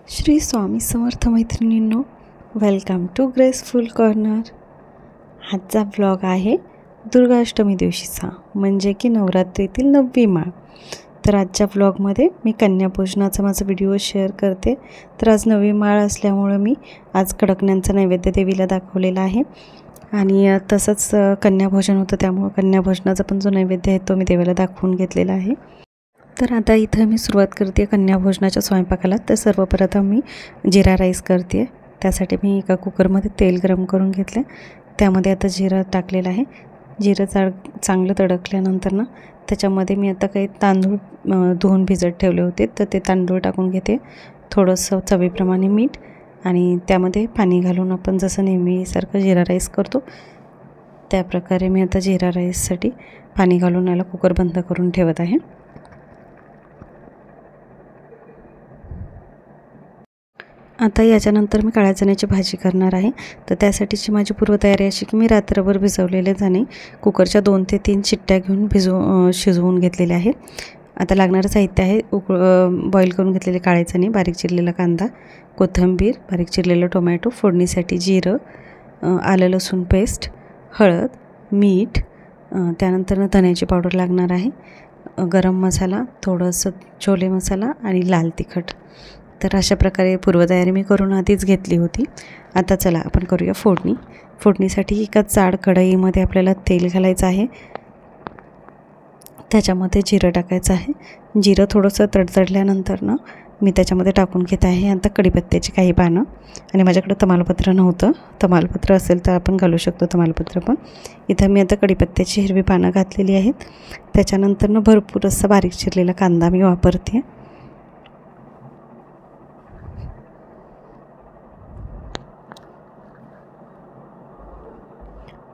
श्री स्वामी समर्थ मैत्रिणींनो, welcome to graceful corner. आजचा vlog आहे दुर्गाष्टमी दिवशीचा, म्हणजे की नवरात्रीतील 9वी माळ। तर आजच्या व्लॉगमध्ये मी कन्यापूजनाचा माझा व्हिडिओ शेअर करते। तर आज 9वी माळ असल्यामुळे मी आज कडकण्यांचा नैवेद्य देवीला दाखवलेला आहे आणि तसंच कन्याभोजन होतं, त्यामुळे कन्याभोजनाचा पण जो नैवेद्य आहे तो मी देवीला दाखवून घेतलेला आहे। तर आता इथं मी सुरुवात करते कन्याभोजनाच्या स्वयंपाकाला। तर सर्वप्रथम मी जिरा राईस करते। त्यासाठी मी एका कुकरमध्ये तेल गरम करून घेतले, त्यामध्ये आता जिरा टाकलेला आहे। जिरं चांगलं तडकल्यानंतर त्याच्यामध्ये मी आता काही तांदूळ धुवून भिजत ठेवले होते, तर ते तांदूळ टाकून घेते। थोडंसं चवीप्रमाणे मीठ आणि त्यामध्ये पाणी घालून आपण जसं नेहमीसारखं जिरा राईस करतो त्या प्रकारे मी आता जिरा राईससाठी पाणी घालून याला कुकर बंद करून ठेवत आहे। आता याच्यानंतर मी काळ्या चण्याची भाजी करणार आहे। तर त्यासाठीची माझी पूर्वतयारी अशी की मी रात्रभर भिजवलेले चणे कुकरच्या 2 ते 3 शिट्ट्या घेऊन शिजवून घेतलेले आहेत। आता लागणारं साहित्य आहे बॉईल करून घेतलेले काळे चणे, बारीक चिरलेला कांदा, कोथिंबीर, बारीक चिरलेलं टोमॅटो, फोडणीसाठी जिरं, आलं लसूण पेस्ट, हळद, मीठ, त्यानंतर धण्याची पावडर लागणार आहे, गरम मसाला, थोडंसं छोले मसाला आणि लाल तिखट। तर अशा प्रकारे पूर्वतयारी मी करून आधीच घेतली होती। आता चला आपण करूया फोडणी। फोडणीसाठी एका जाड कढईमध्ये आपल्याला तेल घालायचं आहे, त्याच्यामध्ये जिरं टाकायचं आहे। जिरं थोडंसं तडतडल्यानंतर मी त्याच्यामध्ये टाकून घेत आहे आता कढीपत्त्याची काही पानं, आणि माझ्याकडे तमालपत्र नव्हतं, तमालपत्र असेल तर आपण घालू शकतो तमालपत्र पण। इथं मी आता कढीपत्त्याची हिरवी पानं घातलेली आहेत। त्याच्यानंतर भरपूर असा बारीक चिरलेला कांदा मी वापरते।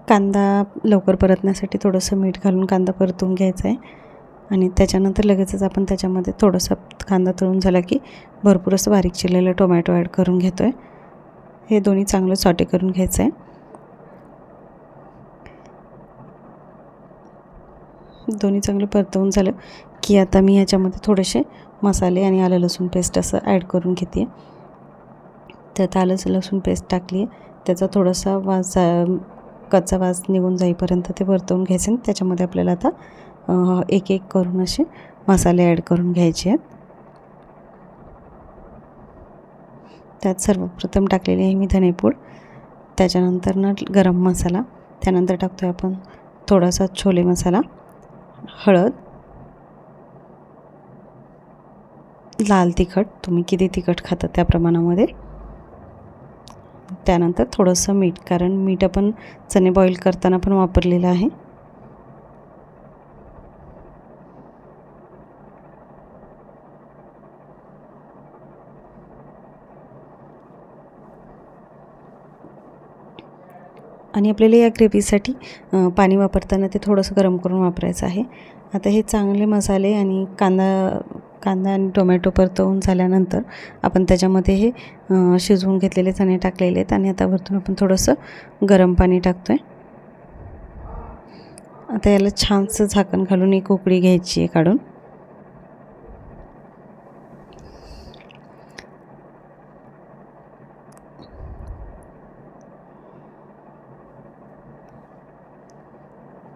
कांदा लवकर परतण्यासाठी थोडंसं मीठ घालून कांदा परतून घ्यायचा आहे, आणि त्याच्यानंतर लगेचच आपण त्याच्यामध्ये थोडंसं कांदा तळून झाला की भरपूर असं बारीक चिरलेलं टोमॅटो ॲड करून घेतो आहे। हे दोन्ही चांगलं सॉटे करून घ्यायचं आहे। दोन्ही चांगलं परतवून झालं की आता मी ह्याच्यामध्ये थोडेसे मसाले आणि आलं लसूण पेस्ट असं ॲड करून घेते। त्यात आलं लसूण पेस्ट टाकली आहे, त्याचा थोडासा कच्चा वास निघून जाईपर्यंत ते परतवून घ्यायचे। त्याच्यामध्ये आपल्याला आता एक एक करून असे मसाले ॲड करून घ्यायचे आहेत। त्यात सर्वप्रथम टाकलेली आहे मी धनेपूड, त्याच्यानंतर गरम मसाला, त्यानंतर टाकतो आहे आपण थोडासा छोले मसाला, हळद, लाल तिखट, तुम्ही किती तिखट खाता त्या प्रमाणामध्ये, त्यानंतर थोडंसं मीठ, कारण मीठ आपण चणे बॉईल करताना पण वापरलेलं आहे। आणि आपल्याला या ग्रेव्हीसाठी पाणी वापरताना ते थोडंसं गरम करून वापरायचं आहे। आता हे चांगले मसाले आणि कांदा आणि टोमॅटो परतवून झाल्यानंतर आपण त्याच्यामध्ये हे शिजवून घेतलेले चणे टाकलेले आहेत, आणि आता वरतून आपण थोडंसं गरम पाणी टाकतो आहे। आता याला छानसं झाकण घालून एक उकळी घ्यायची आहे काढून।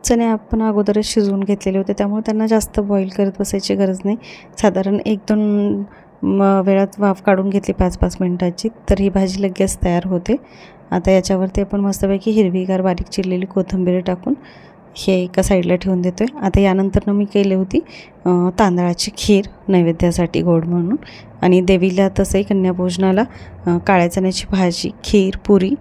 चणे आपण अगोदरच शिजवून घेतलेले होते, त्यामुळे त्यांना जास्त बॉईल करत बसायची गरज नाही। साधारण 1-2 वेळात वाफ काढून घेतली 5-5 मिनिटाची, तर ही भाजी लगेच तयार होते। आता याच्यावरती आपण मस्तपैकी हिरवीगार बारीक चिरलेली कोथिंबीर टाकून हे एका साईडला ठेवून देतो आहे। आता यानंतर मी केली होती तांदळाची खीर नैवेद्यासाठी गोड म्हणून, आणि देवीला तसंही कन्याभोजनाला काळ्या चण्याची भाजी, खीर, पुरी,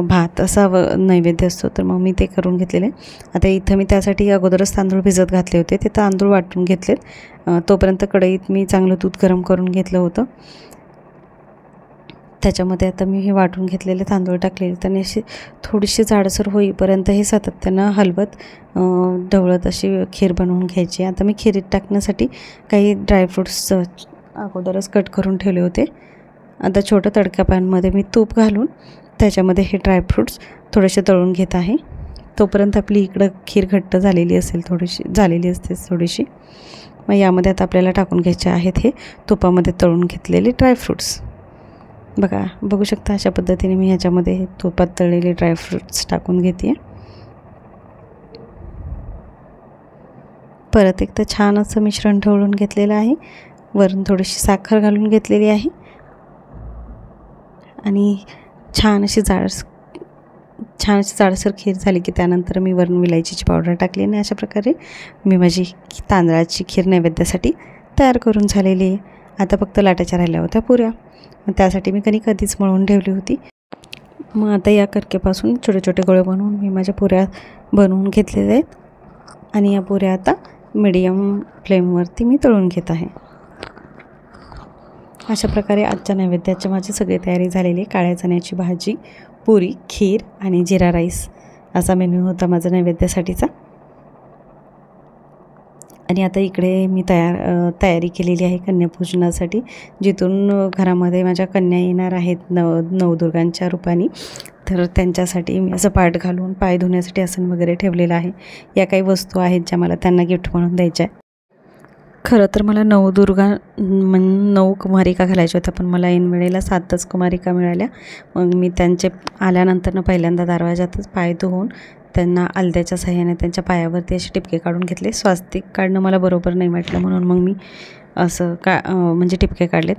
भात असा नैवेद्य असतो, तर मग मी ते करून घेतलेले। आता इथं मी त्यासाठी अगोदरच तांदूळ भिजत घातले होते, ते तांदूळ वाटून घेतलेत। तोपर्यंत कढईत मी चांगलं दूध गरम करून घेतलं होतं, त्याच्यामध्ये आता मी हे वाटून घेतलेले तांदूळ टाकलेले, त्यांनी अशी थोडीशी जाडसर होईपर्यंत हे सातत्यानं हलवत ढवळत अशी खीर बनवून घ्यायची। आता मी खीरीत टाकण्यासाठी काही ड्रायफ्रूट्स अगोदरच कट करून ठेवले होते। आता छोट्या तडक्या पॅनमध्ये मी तूप घालून त्याच्यामध्ये हे ड्रायफ्रूट्स थोडेसे तळून घेत आहे। तोपर्यंत आपली इकडं खीर घट्ट झालेली असते थोडीशी। मग यामध्ये आता आपल्याला टाकून घ्यायचे आहेत हे तुपामध्ये तळून घेतलेले ड्रायफ्रूट्स। बघा, बघू शकता अशा पद्धतीने मी ह्याच्यामध्ये तुपात तळलेले ड्रायफ्रूट्स टाकून घेते. परत एकदा छान असं मिश्रण ढवळून घेतलेलं आहे. वरून थोडीशी साखर घालून घेतलेली आहे आणि छान अशी जाडसर खीर झाली की त्यानंतर मी वरून विलायचीची पावडर टाकली आणि अशा प्रकारे मी माझी तांदळाची खीर नैवेद्यासाठी तयार करून झालेली आहे. आता फक्त लाटाच्या राहिल्या होत्या पुऱ्या. मग त्यासाठी मी कणिक आधीच मळून ठेवली होती. मग आता या करकेपासून छोटे छोटे गोळे बनवून मी माझ्या पुऱ्या बनवून घेतलेल्या आहेत आणि या पुऱ्या आता मीडियम फ्लेमवरती मी तळून घेत आहे. अशा प्रकारे आजच्या नैवेद्याची माझी सगळी तयारी झालेली आहे. काळ्या चण्याची भाजी, पुरी, खीर आणि जिरा राईस असा मेन्यू होता माझा नैवेद्यासाठीचा. आणि आता इकडे मी तयारी केलेली आहे कन्यापूजनासाठी, जिथून घरामध्ये माझ्या कन्या येणार आहेत नवदुर्गांच्या रूपाने. तर त्यांच्यासाठी मी असं पाट घालून पाय धुण्यासाठी आसन वगैरे ठेवलेलं आहे. या काही वस्तू आहेत ज्या मला त्यांना गिफ्ट म्हणून द्यायच्या आहे. खरं तर मला 9 कुमारिका घालायच्या होत्या, पण मला ऐन वेळेला 7च कुमारिका मिळाल्या. मग मी त्यांचे आल्यानंतर पहिल्यांदा दरवाजातच पाय धुवून त्यांना आलत्याच्या साह्याने त्यांच्या पायावरती असे टिपके काढून घेतले. स्वास्तिक काढणं मला बरोबर नाही वाटलं म्हणून मग मी असं म्हणजे टिपके काढलेत.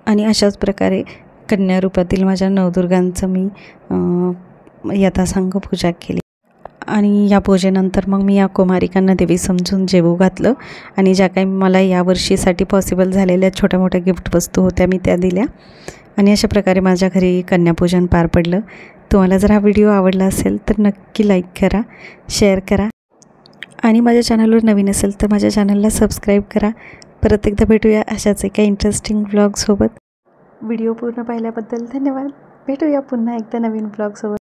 आणि अशाच प्रकारे कन्या रूपातील माझ्या नवदुर्गांचं मी यथासांग पूजा केली. आणि या पूजेनंतर मग मी या कुमारिकांना देवी समजून जेवू घातलं आणि ज्या काही मला यावर्षीसाठी पॉसिबल झालेल्या छोट्या मोठ्या गिफ्ट वस्तू होत्या मी त्या दिल्या. आणि अशा प्रकारे माझ्या घरी कन्यापूजन पार पडलं. तुम्हाला जर हा व्हिडिओ आवडला असेल तर नक्की लाईक करा, शेअर करा आणि माझ्या चॅनलवर नवीन असेल तर माझ्या चॅनलला सबस्क्राईब करा. परत एकदा भेटूया अशाच एका इंटरेस्टिंग व्लॉगसोबत. व्हिडिओ पूर्ण पाहिल्याबद्दल धन्यवाद. भेटूया पुन्हा एकदा नवीन व्लॉगसोबत.